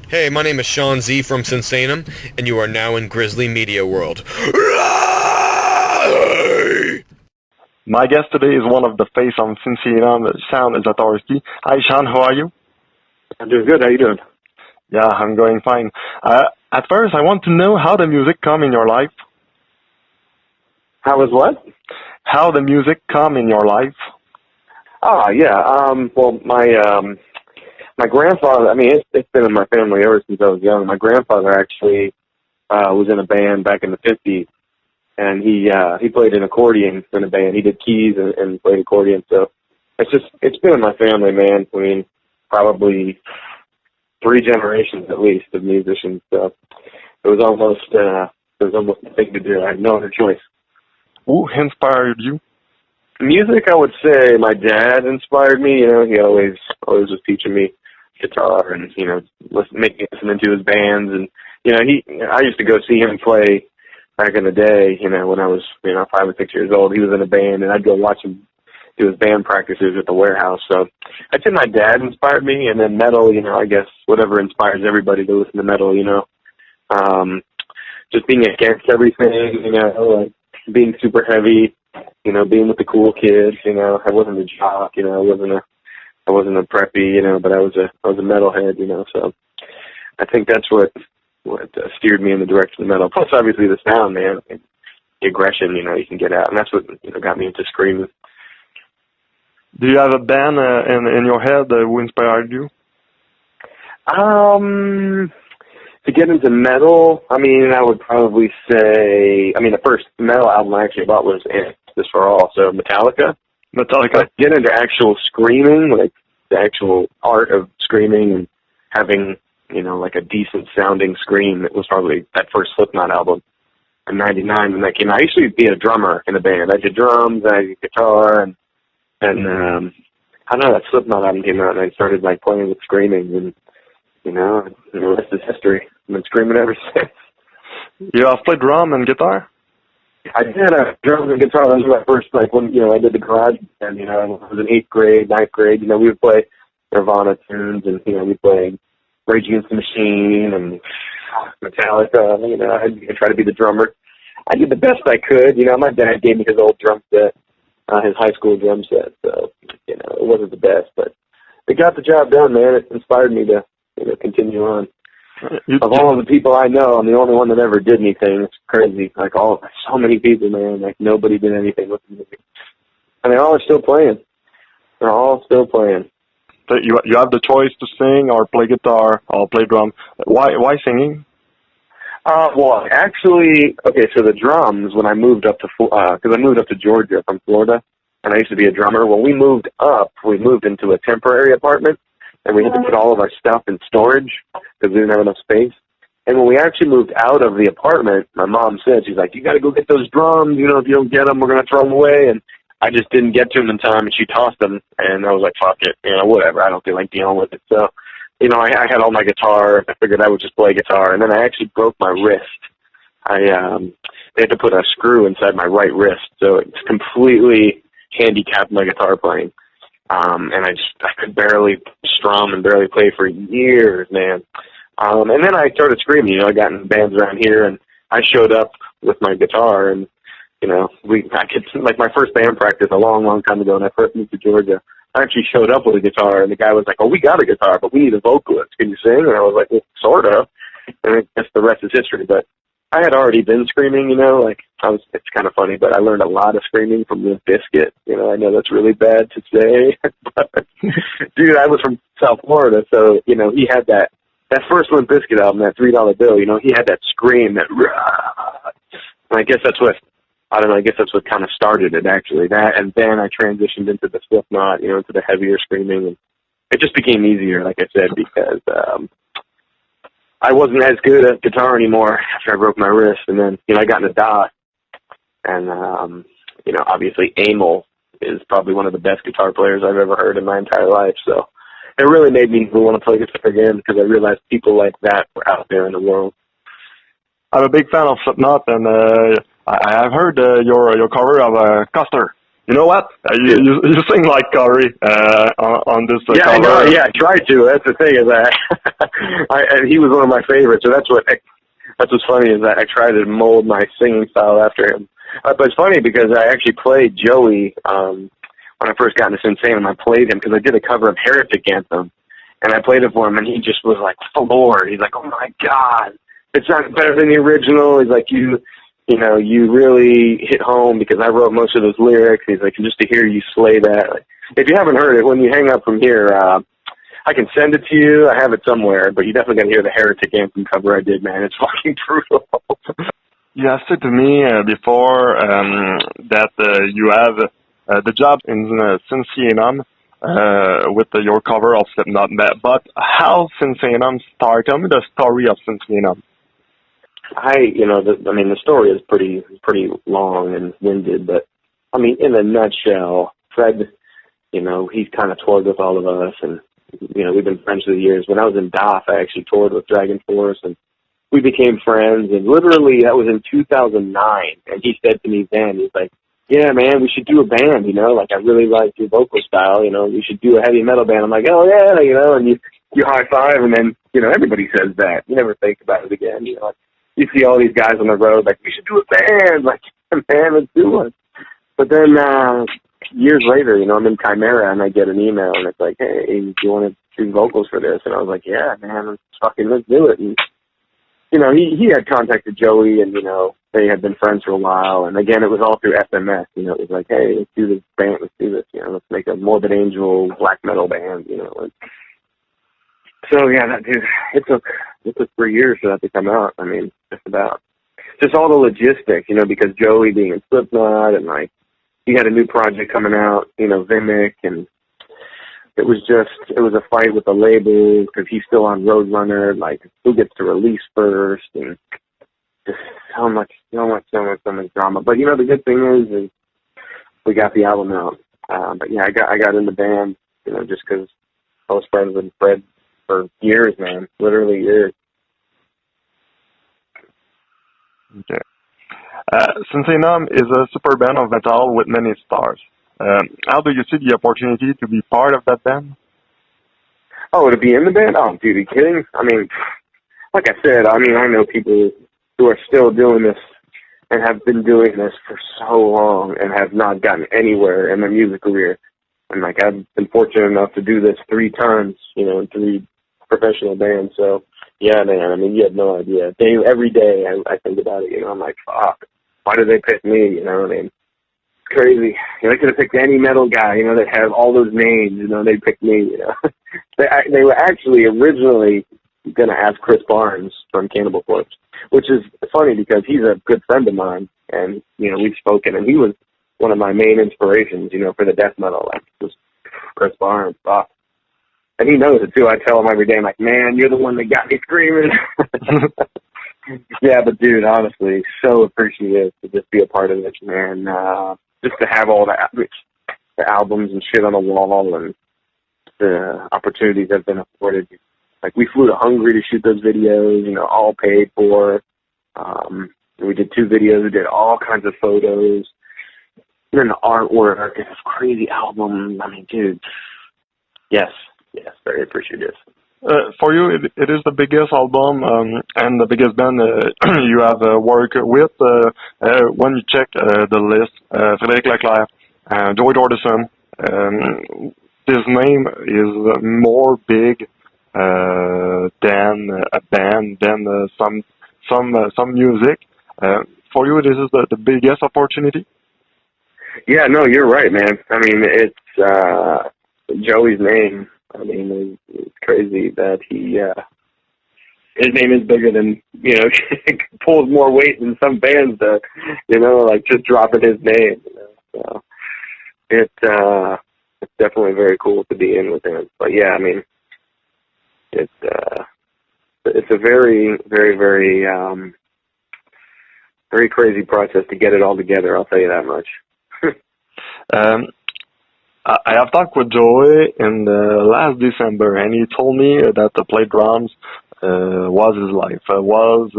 Hey, my name is Sean Z from Sinsaenum, and you are now in Grizzly Media World. My guest today is one of the face on Sinsaenum, Sean Zotarsky. Hi, Sean. How are you? I'm doing good. How you doing? Yeah, I'm going fine. At first, I want to know how the music come in your life. How was what? How the music come in your life. Oh, yeah. Well, my grandfather, I mean, it's been in my family ever since I was young. My grandfather actually was in a band back in the 50s, and he played an accordion in a band. He did keys and played accordion, so it's been in my family, man. I mean, probably 3 generations at least of musicians, so it was almost a thing to do. I had no other choice. Who inspired you? Music, I would say my dad inspired me. You know, he always was teaching me guitar and, you know, making me listen to his bands. And, you know, I used to go see him play back in the day, you know, when I was, you know, 5 or 6 years old. He was in a band, and I'd go watch him do his band practices at the warehouse. So I'd say my dad inspired me, and then metal, you know, I guess whatever inspires everybody to listen to metal, you know. Just being against everything, you know, like being super heavy, you know, being with the cool kids, you know. I wasn't a jock, you know, I wasn't a preppy, you know, but I was a metalhead, you know, so I think that's what steered me in the direction of metal. Plus, obviously, the sound, man, the aggression, you know, you can get out, and that's what, you know, got me into screaming. Do you have a band in your head who inspired you? To get into metal, I mean, I would probably say, I mean, the first metal album I actually bought was This For All, so Metallica. But get into actual screaming, like the actual art of screaming and having, you know, like a decent sounding scream, it was probably that first Slipknot album in '99 when that came out. I used to be a drummer in a band. I did drums, I did guitar, and I don't know, that Slipknot album came out and I started like playing with screaming, and you know, the rest is history. I've been screaming ever since. You have played drum and guitar? I did drums and guitar. That was my first, like, when, you know, I did the garage band, you know, I was in 8th grade, 9th grade, you know, we would play Nirvana tunes, and, you know, we played Rage Against the Machine and Metallica, you know, I'd try to be the drummer. I did the best I could, you know, my dad gave me his old drum set, his high school drum set, so, you know, it wasn't the best, but it got the job done, man. It inspired me to, you know, continue on. Of all the people I know, I'm the only one that ever did anything. It's crazy. Like, so many people, man. Like, nobody did anything with the music. And they all are still playing. They're all still playing. So you have the choice to sing or play guitar or play drum. Why singing? Well, actually, okay, so the drums, when I moved up to, because I moved up to Georgia from Florida, and I used to be a drummer. When we moved into a temporary apartment, and we had to put all of our stuff in storage because we didn't have enough space. And when we actually moved out of the apartment, my mom said, she's like, you got to go get those drums. You know, if you don't get them, we're going to throw them away. And I just didn't get to them in time, and she tossed them. And I was like, fuck it, you know, whatever. I don't feel like dealing with it. So, you know, I had all my guitar. I figured I would just play guitar. And then I actually broke my wrist. They had to put a screw inside my right wrist, so it's completely handicapped my guitar playing. And I could barely strum and barely play for years, man. And then I started screaming, you know, I got in bands around here, and I showed up with my guitar, and, you know, like my first band practice a long, long time ago when I first moved to Georgia, I actually showed up with a guitar, and the guy was like, oh, we got a guitar, but we need a vocalist. Can you sing? And I was like, well, sort of. And I guess the rest is history, but I had already been screaming, you know, like, it's kind of funny, but I learned a lot of screaming from Limp Bizkit. You know, I know that's really bad to say, but, dude, I was from South Florida, so, you know, he had that first Limp Bizkit album, that $3 bill, you know, he had that scream, that, and I guess that's what kind of started it, actually, that, and then I transitioned into the Slipknot, you know, into the heavier screaming, and it just became easier, like I said, because, I wasn't as good at guitar anymore after I broke my wrist, and then, you know, I got in a dot, and, you know, obviously Emil is probably one of the best guitar players I've ever heard in my entire life, so it really made me want to play guitar again, because I realized people like that were out there in the world. I'm a big fan of Slipknot, and I've heard your cover of Custer. You know what? You sing like Corey on this yeah, cover. I know. Yeah, I tried to. That's the thing is that and he was one of my favorites. So that's what's funny is that I tried to mold my singing style after him. But it's funny because I actually played Joey when I first got into Sinsaenum. I played him because I did a cover of Heretic Anthem, and I played it for him, and he just was like floored. He's like, "Oh my God, it sounds better than the original." He's like, You know, you really hit home because I wrote most of those lyrics. He's like, just to hear you slay that. Like, if you haven't heard it, when you hang up from here, I can send it to you. I have it somewhere, but you definitely got to hear the Heretic Anthem cover I did, man. It's fucking brutal. You have said to me before that you have the job in Sinsaenum with your cover of Slipknot. But how Sinsaenum started? Tell me the story of Sinsaenum. The story is pretty long and winded, but I mean, in a nutshell, Fred, he's kind of toured with all of us, and we've been friends for the years. When I was in DOF, I actually toured with Dragon Force, and we became friends. And literally, that was in 2009. And he said to me then, he's like, "Yeah, man, we should do a band. Like I really like your vocal style. We should do a heavy metal band." I'm like, "Oh yeah," and you high five, and then everybody says that. You never think about it again. You see all these guys on the road, like, "We should do a band." Like, man, let's do one. But then, years later, I'm in Chimera, and I get an email, and it's like, "Hey, do you want to do vocals for this?" And I was like, "Yeah, man, let's do it." And, he had contacted Joey, and, they had been friends for a while. And again, it was all through SMS. It was like, "Hey, let's do this band, let's do this, let's make a Morbid Angel black metal band, And so, yeah, that dude, it took 3 years for that to come out. I mean, just all the logistics, because Joey being in Slipknot, and like, he had a new project coming out, Vimic, and it was a fight with the label because he's still on Roadrunner, like, who gets to release first, and just so much drama. But, the good thing is we got the album out. But yeah, I got in the band, just because I was friends with Fred for years, man, literally years. Okay. Sinsaenum is a super band of metal with many stars. How do you see the opportunity to be part of that band? Oh, to be in the band? Oh, dude, are you kidding? I mean, like I said, I know people who are still doing this and have been doing this for so long and have not gotten anywhere in their music career. And, like, I've been fortunate enough to do this 3 times, in 3 professional bands. So, yeah, man, you have no idea. Every day I think about it, I'm like, fuck, why did they pick me, It's crazy. They could have picked any metal guy, that had all those names, they picked me, They were actually originally going to ask Chris Barnes from Cannibal Corpse, which is funny because he's a good friend of mine, and, we've spoken, and he was one of my main inspirations, for the death metal, like, was Chris Barnes, fuck. And he knows it, too. I tell him every day, I'm like, "Man, you're the one that got me screaming." Yeah, but, dude, honestly, so appreciative to just be a part of it, man. Just to have all the albums and shit on the wall and the opportunities that have been afforded. Like, we flew to Hungary to shoot those videos, all paid for. We did 2 videos. We did all kinds of photos. And then the artwork and this crazy album. Dude, yes, very appreciative. For you, it is the biggest album and the biggest band you have worked with. When you check the list, Frédéric Leclerc, Joey Jordison, his name is more big than a band, than some music. For you, this is the biggest opportunity? Yeah, no, you're right, man. It's Joey's name. It's crazy that his name is bigger than, pulls more weight than some bands that, like just dropping his name. So it's definitely very cool to be in with him. But yeah, it's a very, very, very, very crazy process to get it all together. I'll tell you that much. I have talked with Joey in last December, and he told me that the play drums was his life. Was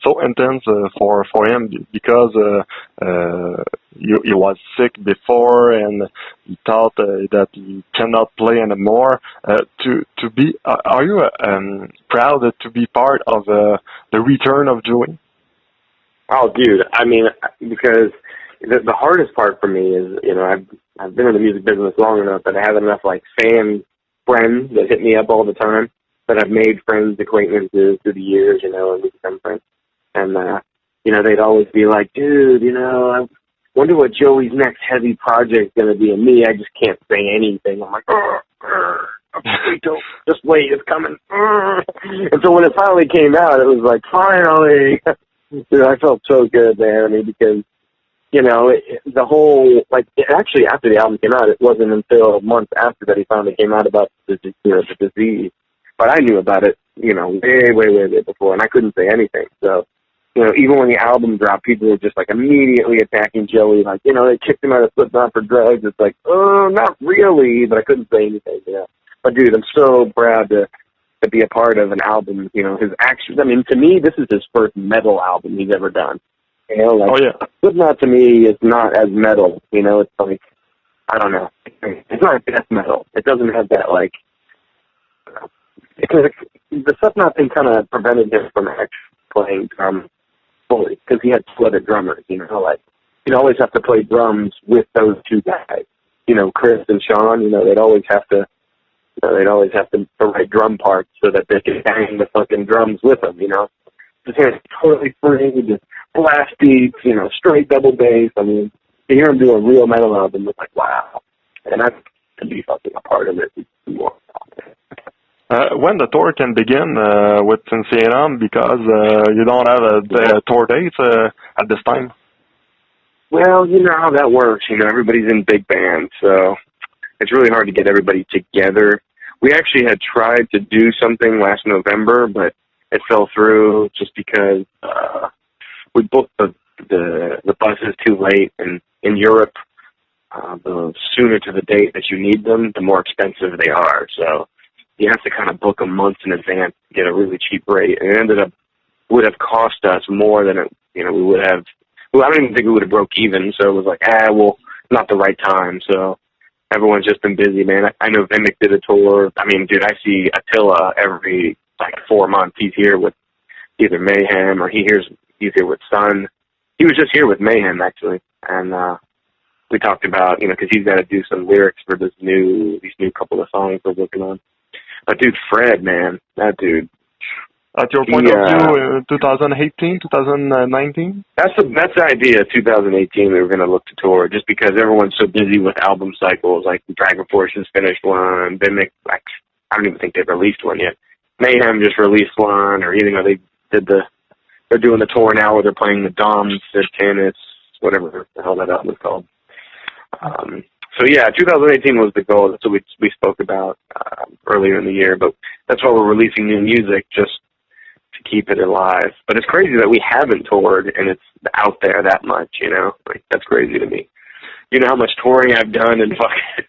so intense for him because he was sick before and he thought that he cannot play anymore. To be, are you proud to be part of the return of Joey? Oh, dude, I mean, because the hardest part for me is, you know, I've been in the music business long enough that I have enough, like, fan friends that hit me up all the time, that I've made friends, acquaintances through the years, you know, and we become friends. And, you know, they'd always be like, dude, you know, I wonder what Joey's next heavy project's going to be. And me, I just can't say anything. I'm like, just wait, it's coming. And so when it finally came out, it was like, finally. Dude, I felt so good, man. I mean, because, you know, the whole, like, actually after the album came out, it wasn't until months after that he finally came out about the disease. But I knew about it, you know, way before, and I couldn't say anything. So, you know, even when the album dropped, people were just, like, immediately attacking Joey. Like, you know, they kicked him out of Slipknot for drugs. It's like, oh, not really, but I couldn't say anything, you know. But, dude, I'm so proud to be a part of an album, you know, his actions. I mean, to me, this is his first metal album he's ever done. You know, like, Slipknot to me is not as metal, you know, it's like, I don't know. It's not death metal. It doesn't have that, like, because the Slipknot thing kind of prevented him from actually playing drums fully, because he had two other drummers, you know, like, you'd always have to play drums with those two guys. You know, Chris and Sean, you know, they'd always have to write drum parts so that they could bang the fucking drums with them, you know. Just hear it totally free, just blast beats, you know, straight double bass. I mean, to hear him do a real metal album was like, wow. And I to be fucking a part of it is more. When the tour can begin with Sinsaenum, because you don't have a tour date at this time? Well, you know how that works. You know, everybody's in big bands, so it's really hard to get everybody together. We actually had tried to do something last November, but it fell through just because we booked the buses too late, and in Europe, the sooner to the date that you need them, the more expensive they are. So you have to kind of book them months in advance to get a really cheap rate. And it would have cost us more than we would have. Well, I don't even think we would have broke even. So it was like, well, not the right time. So everyone's just been busy, man. I know Vimic did a tour. I mean, dude, I see Attila every 4 months. He's here with either Mayhem or he's here with Sun. He was just here with Mayhem actually, and we talked about because he's got to do some lyrics for these new couple of songs we're working on. But dude, Fred, man, that dude. At your point of view, 2018, 2019? That's the idea. 2018, we were going to look to tour just because everyone's so busy with album cycles. Like Dragon Force has finished one. They make I don't even think they've released one yet. Mayhem just released one, or they're doing the tour now where they're playing the Doms, the Tennis, whatever the hell that album is called. So yeah, 2018 was the goal. That's what we spoke about earlier in the year. But that's why we're releasing new music, just to keep it alive. But it's crazy that we haven't toured and it's out there that much. Like that's crazy to me. You know how much touring I've done and fucking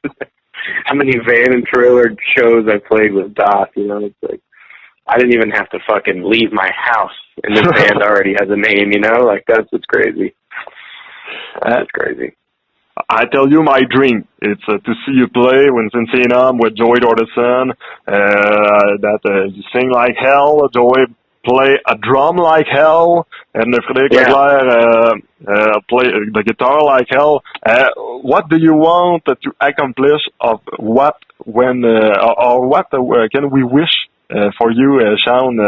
how many van and trailer shows I've played with Doc. It's like I didn't even have to fucking leave my house, and this band already has a name. Like that's what's crazy. That's crazy. I tell you my dream. It's to see you play with Sinsaenum, with Joey Jordison, that you sing like hell, Joey play a drum like hell, and Frédéric Leclerc play the guitar like hell. What do you want to accomplish or what can we wish for you, Sean,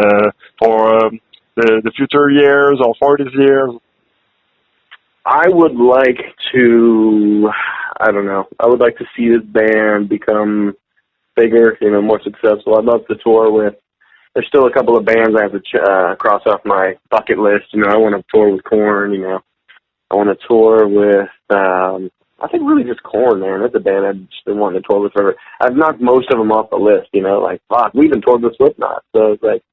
for the future years or for this year? I would like to, I would like to see this band become bigger, more successful. I'd love to tour with, there's still a couple of bands I have to cross off my bucket list. I want to tour with Korn, I want to tour with, I think really just Korn, man. That's a band I've just been wanting to tour with forever. I've knocked most of them off the list, like, fuck, we even toured with Slipknot. So it's like,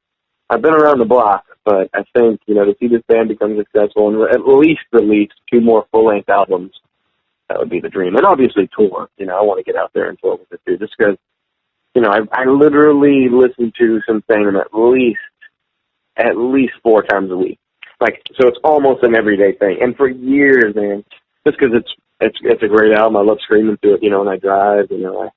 I've been around the block, but I think, to see this band become successful and at least release 2 more full-length albums, that would be the dream. And obviously tour, I want to get out there and tour with it too, just because, I literally listen to Sinsaenum at least 4 times a week. Like, so it's almost an everyday thing. And for years, man, just because it's a great album, I love screaming to it, you know, when I drive, you know,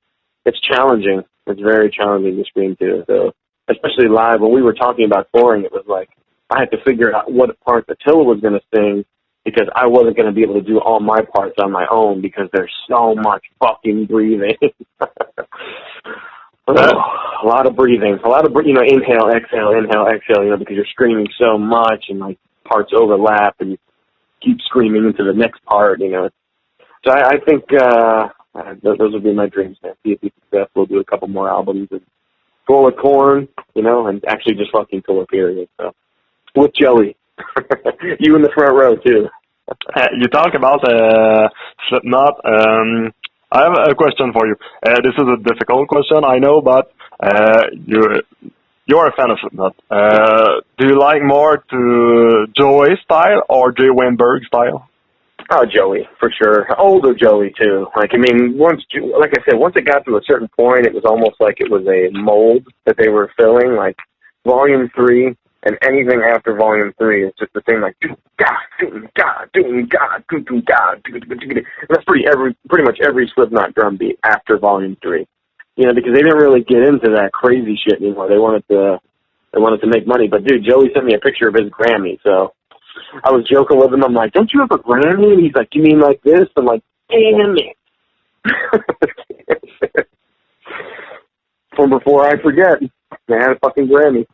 it's challenging. It's very challenging to scream to. So, especially live, when we were talking about touring, it was like, I had to figure out what part Attila was going to sing, because I wasn't going to be able to do all my parts on my own because there's so much fucking breathing. A lot of breathing. You know, inhale, exhale, you know, because you're screaming so much and, like, parts overlap and you keep screaming into the next part, you know. So I think those would be my dreams, man. See if we successful, do a couple more albums and tour with Korn, you know, and actually just fucking tour, period. So, with Joey. You in the front row, too. You talk about Slipknot. I have a question for you. This is a difficult question, I know, but you're a fan of Slipknot. Do you like more to Joey style or Jay Weinberg style? Oh, Joey, for sure. Older Joey, too. Like, I mean, once it got to a certain point, it was almost like it was a mold that they were filling. Like, Volume 3 and anything after Volume 3 is just the thing, like, that's pretty much every Slipknot drum beat after Volume 3. You know, because they didn't really get into that crazy shit anymore. They wanted to make money. But, dude, Joey sent me a picture of his Grammy, so I was joking with him. I'm like, don't you have a Grammy? And he's like, you mean like this? I'm like, damn it. From before I forget, I had a fucking Grammy.